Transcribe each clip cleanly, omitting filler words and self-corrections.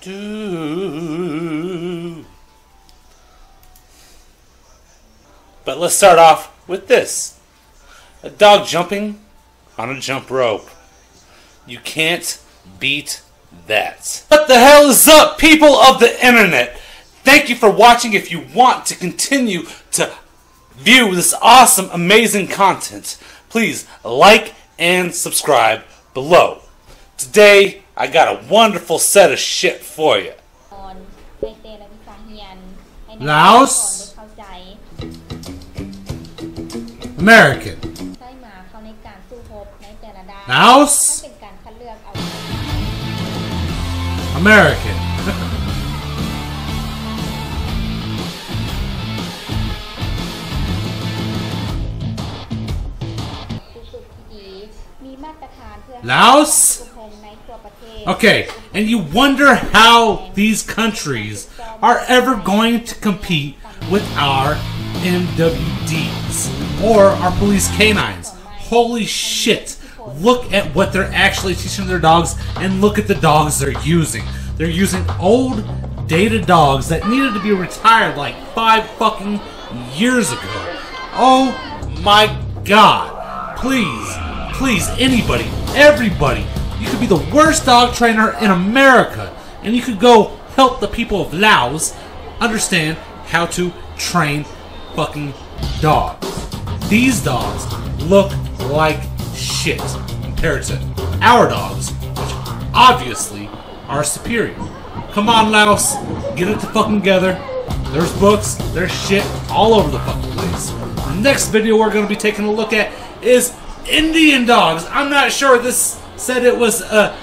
do. But let's start off with this. A dog jumping on a jump rope. You can't beat that. What the hell is up, people of the internet? Thank you for watching. If you want to continue to view this awesome, amazing content, please like and subscribe below. Today, I got a wonderful set of shit for you. Laos, American. Laos, American. Laos? Okay, and you wonder how these countries are ever going to compete with our MWDs or our police canines. Holy shit. Look at what they're actually teaching their dogs, and look at the dogs they're using. They're using old, dated dogs that needed to be retired like 5 fucking years ago. Oh my god. Please, anybody, everybody, you could be the worst dog trainer in America, and you could go help the people of Laos understand how to train fucking dogs. These dogs look like shit compared to our dogs, which obviously are superior. Come on, Laos, get it fucking together. There's books, there's shit all over the fucking place. The next video we're going to be taking a look at is Indian dogs. I'm not sure. This said it was a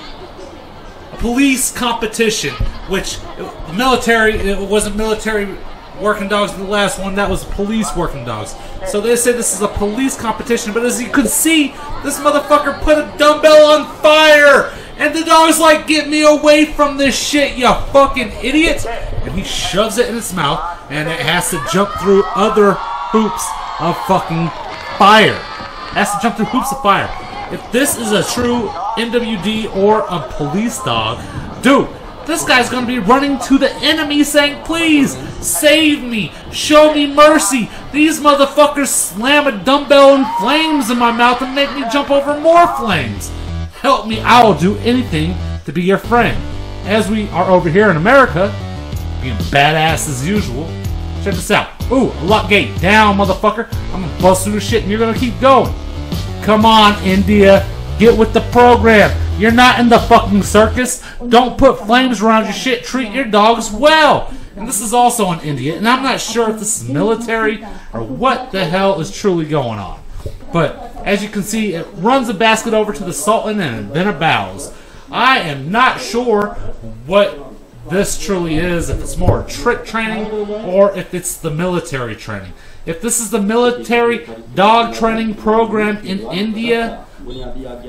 police competition, which it wasn't military working dogs in the last one, that was police working dogs. So they say this is a police competition, but as you can see, this motherfucker put a dumbbell on fire, and the dog's like, get me away from this shit, you fucking idiot, and he shoves it in its mouth, and it has to jump through other hoops of fucking fire. It has to jump through hoops of fire. If this is a true MWD or a police dog, dude, this guy's gonna be running to the enemy saying, please, save me, show me mercy. These motherfuckers slam a dumbbell and flames in my mouth and make me jump over more flames. Help me, I will do anything to be your friend. As we are over here in America, being badass as usual, check this out. Ooh, lock gate down, motherfucker. I'm gonna bust through the shit and you're gonna keep going. Come on, India, get with the program. You're not in the fucking circus. Don't put flames around your shit. Treat your dogs well. And this is also in India, and I'm not sure if this is military or what the hell is truly going on. But as you can see, it runs a basket over to the Sultan and then it bows. I am not sure what this truly is, if it's more trick training or if it's the military training. If this is the military dog training program in India,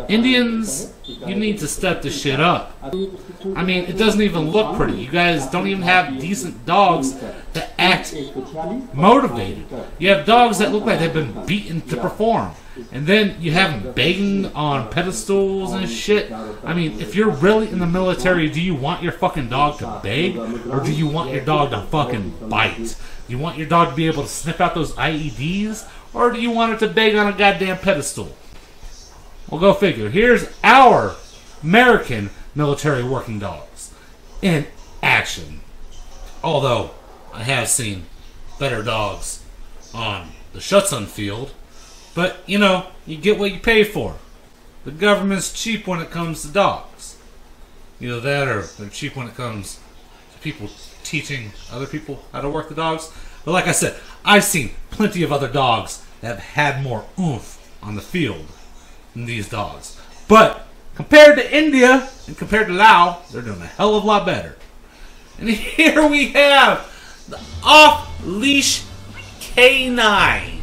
Indians, you need to step this shit up. I mean, it doesn't even look pretty. You guys don't even have decent dogs that act motivated. You have dogs that look like they've been beaten to perform. And then you have them begging on pedestals and shit. I mean, if you're really in the military, do you want your fucking dog to beg? Or do you want your dog to fucking bite? Do you want your dog to be able to sniff out those IEDs? Or do you want it to beg on a goddamn pedestal? Well, go figure. Here's our American military working dogs in action. Although, I have seen better dogs on the Schutzen field. But, you know, you get what you pay for. The government's cheap when it comes to dogs. Either that or they're cheap when it comes to people teaching other people how to work the dogs. But like I said, I've seen plenty of other dogs that have had more oomph on the field than these dogs. But compared to India and compared to Laos, they're doing a hell of a lot better. And here we have the off-leash canine.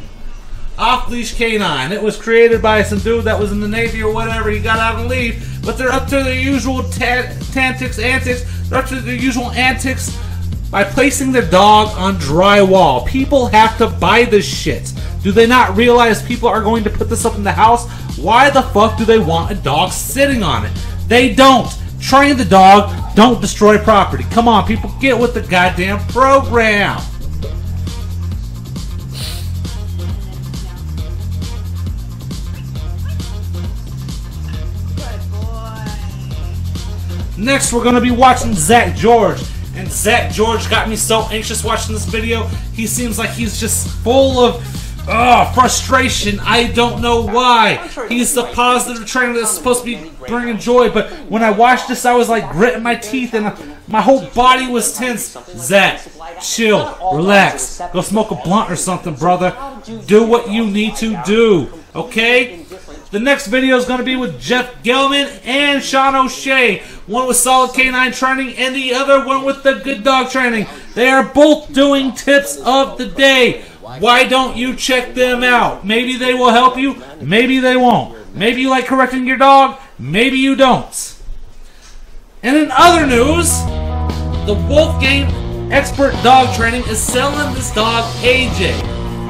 Off-leash canine. It was created by some dude that was in the Navy or whatever. He got out on leave, but they're up to their usual antics. They're up to their usual antics by placing their dog on drywall. People have to buy this shit. Do they not realize people are going to put this up in the house? Why the fuck do they want a dog sitting on it? They don't. Train the dog, don't destroy property. Come on, people, get with the goddamn program. Next, we're going to be watching Zach George. And Zach George got me so anxious watching this video. He seems like he's just full of frustration. I don't know why. He's the positive trainer that's supposed to be bringing joy. But when I watched this, I was like gritting my teeth and my whole body was tense. Zach, chill, relax. Go smoke a blunt or something, brother. Do what you need to do, okay? The next video is going to be with Jeff Gelman and Sean O'Shea. One with Solid Canine Training and the other one with the Good Dog Training. They are both doing tips of the day. Why don't you check them out? Maybe they will help you. Maybe they won't. Maybe you like correcting your dog. Maybe you don't. And in other news, the Wolfgang Expert Dog Training is selling this dog AJ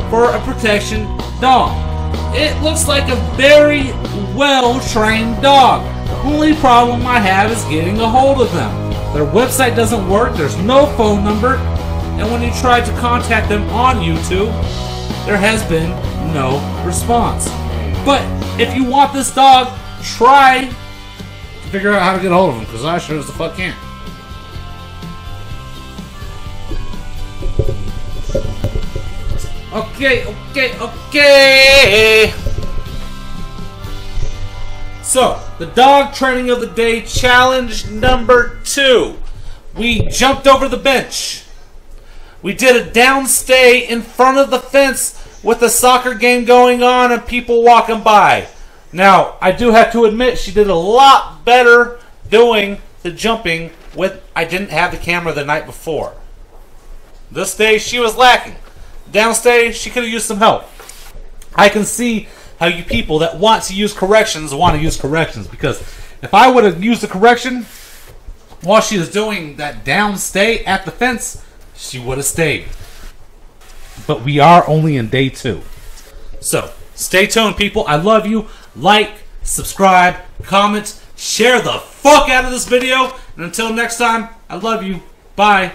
for a protection dog. It looks like a very well-trained dog. The only problem I have is getting a hold of them. Their website doesn't work, there's no phone number, and when you try to contact them on YouTube, there has been no response. But if you want this dog, try to figure out how to get a hold of them, because I sure as the fuck can't. Okay. So, the dog training of the day, challenge number 2. We jumped over the bench. We did a downstay in front of the fence with a soccer game going on and people walking by. Now, I do have to admit, she did a lot better doing the jumping with, I didn't have the camera the night before. This day, she was lacking. Downstay, she could have used some help. I can see how you people that want to use corrections want to use corrections, because if I would have used the correction while she was doing that downstay at the fence, she would have stayed. But we are only in day 2. So, stay tuned, people. I love you. Like, subscribe, comment, share the fuck out of this video. And until next time, I love you. Bye.